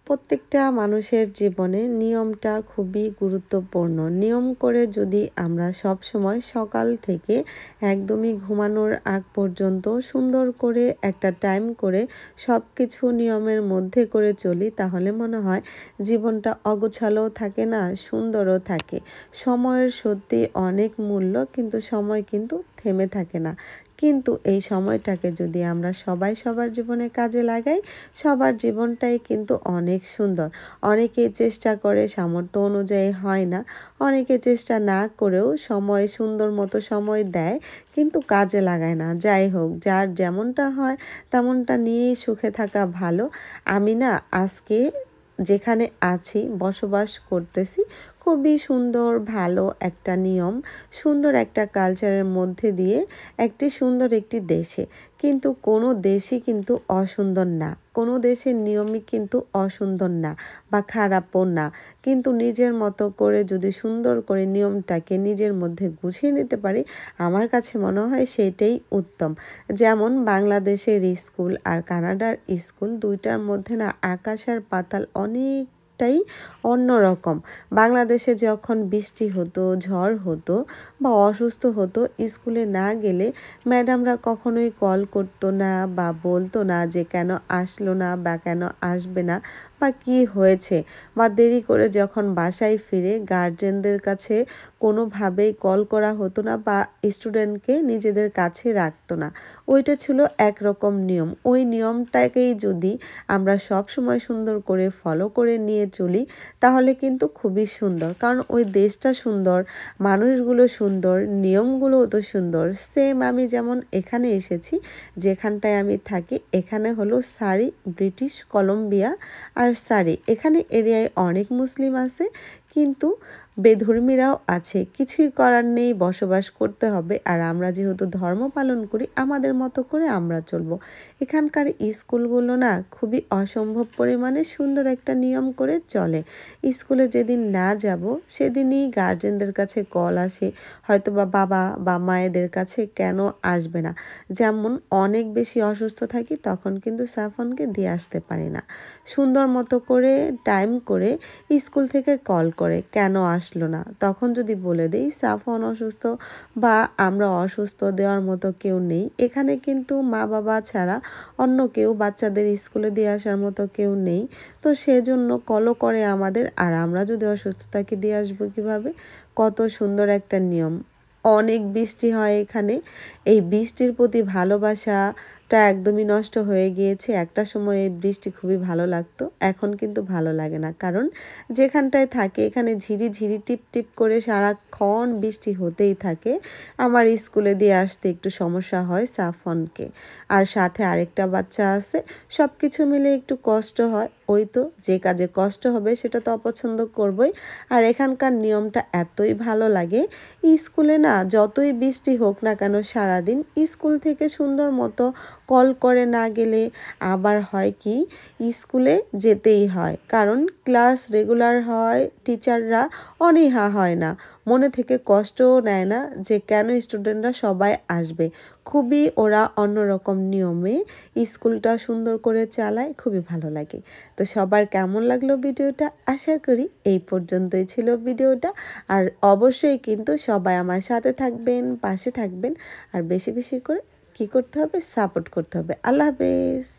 প্রত্যেকটা মানুষের জীবনে নিয়মটা খুবই গুরুত্বপূর্ণ। নিয়ম করে যদি আমরা সব সময় সকাল থেকে একদমই ঘুমানোর আগ পর্যন্ত সুন্দর করে একটা টাইম করে সব কিছু নিয়মের মধ্যে করে চলি, তাহলে মনে হয় জীবনটা অগোছালোও থাকে না, সুন্দরও থাকে। সময়ের সত্যি অনেক মূল্য, কিন্তু সময় কিন্তু থেমে থাকে না। কিন্তু এই সময়টাকে যদি আমরা সবাই সবার জীবনে কাজে লাগাই, সবার জীবনটাই কিন্তু অনেক সুন্দর। অনেকে চেষ্টা করে, সামর্থ্য অনুযায়ী হয় না। অনেকে চেষ্টা না করেও সময় সুন্দর মতো সময় দেয়, কিন্তু কাজে লাগায় না। যাই হোক, যার যেমনটা হয় তেমনটা নিয়েই সুখে থাকা ভালো। আমি না আজকে যেখানে আছি, বসবাস করতেছি, খুবই সুন্দর ভালো একটা নিয়ম, সুন্দর একটা কালচারের মধ্যে দিয়ে সুন্দর একটি দেশে। কিন্তু কোনো দেশই কিন্তু অসুন্দর না, কোনো দেশের নিয়মই কিন্তু অসুন্দর না বা খারাপও না। কিন্তু নিজের মতো করে যদি সুন্দর করে নিয়মটাকে নিজের মধ্যে গুছিয়ে নিতে পারি, আমার কাছে মনে হয় সেটাই উত্তম। যেমন বাংলাদেশের স্কুল আর কানাডার স্কুল, দুইটার মধ্যে না আকাশ আর পাতাল অনেকটাই অন্যরকম। বাংলাদেশে যখন বৃষ্টি হতো, ঝড় হতো বা অসুস্থ হতো, স্কুলে না গেলে ম্যাডামরা কখনোই কল করতো না বা বলতো না যে কেন আসলো না বা কেন আসবে না বা কি হয়েছে, বা দেরি করে যখন বাসায় ফিরে গার্জেনদের কাছে কোনোভাবেই কল করা হতো না বা স্টুডেন্টকে নিজেদের কাছে রাখতো না। ওইটা ছিল একরকম নিয়ম। ওই নিয়মটাকেই যদি আমরা সব সময় সুন্দর করে ফলো করে নিয়ে চলি, তাহলে কিন্তু খুবই সুন্দর। কারণ ওই দেশটা সুন্দর, মানুষগুলো সুন্দর, নিয়মগুলোও তো সুন্দর। সেম আমি যেমন এখানে এসেছি, যেখানটায় আমি থাকি, এখানে হলো সারি, ব্রিটিশ কলম্বিয়া আর সারি। এখানে এরিয়ায় অনেক মুসলিম আছে, কিন্তু বেধর্মীরাও আছে। কিছুই করার নেই, বসবাস করতে হবে। আর আমরা যেহেতু ধর্ম পালন করি, আমাদের মতো করে আমরা চলবো। এখানকার স্কুলগুলো না খুবই অসম্ভব পরিমাণে সুন্দর একটা নিয়ম করে চলে। স্কুলে যেদিন না যাব, সেদিনই গার্জেনদের কাছে কল আসে, হয়তো বা বাবা বা মায়েদের কাছে, কেন আসবে না। যেমন অনেক বেশি অসুস্থ থাকি, তখন কিন্তু সাফনকে দিয়ে আসতে পারি না। সুন্দর মতো করে টাইম করে স্কুল থেকে কল করে, কেন আসলো না। তখন যদি বলে দিই সাফন অসুস্থ বা আমরা অসুস্থ, দেওয়ার মতো কেউ নেই। এখানে কিন্তু মা বাবা ছাড়া অন্য কেউ বাচ্চাদের স্কুলে দিয়ে আসার মতো কেউ নেই। তো সেজন্য কলও করে আমাদের, আর আমরা যদি অসুস্থ থাকি দিয়ে আসবো কীভাবে। কত সুন্দর একটা নিয়ম। অনেক বৃষ্টি হয় এখানে, এই বৃষ্টির প্রতি ভালোবাসাটা একদমই নষ্ট হয়ে গিয়েছে। একটা সময় এই বৃষ্টি খুবই ভালো লাগতো, এখন কিন্তু ভালো লাগে না। কারণ যেখানটায় থাকে এখানে ঝিরি ঝিরি টিপ টিপ করে সারাক্ষণ বৃষ্টি হতেই থাকে। আমার স্কুলে দিয়ে আসতে একটু সমস্যা হয় সাফনকে, আর সাথে আরেকটা বাচ্চা আছে। সব কিছু মিলে একটু কষ্ট হয়। ওই তো, যে কাজে কষ্ট হবে সেটা তো অপছন্দ করবই। আর এখানকার নিয়মটা এতই ভালো লাগে, স্কুলে না যতই বৃষ্টি হোক না কেন সারাদিন, স্কুল থেকে সুন্দর মতো কল করে না গেলে আবার হয় কি, স্কুলে যেতেই হয়। কারণ ক্লাস রেগুলার হয়, টিচাররা অনীহা হয় না, মনে থেকে কষ্টও নেয় না যে কেন স্টুডেন্টরা সবাই আসবে। খুবই ওরা অন্যরকম নিয়মে স্কুলটা সুন্দর করে চালায়, খুবই ভালো লাগে। তো সবার কেমন লাগলো ভিডিওটা, আশা করি এই পর্যন্তই ছিল ভিডিওটা। আর অবশ্যই কিন্তু সবাই আমার সাথে থাকবেন, পাশে থাকবেন। আর বেশি বেশি করে কি করতে হবে, সাপোর্ট করতে হবে। আল্লাহ হাফেজ।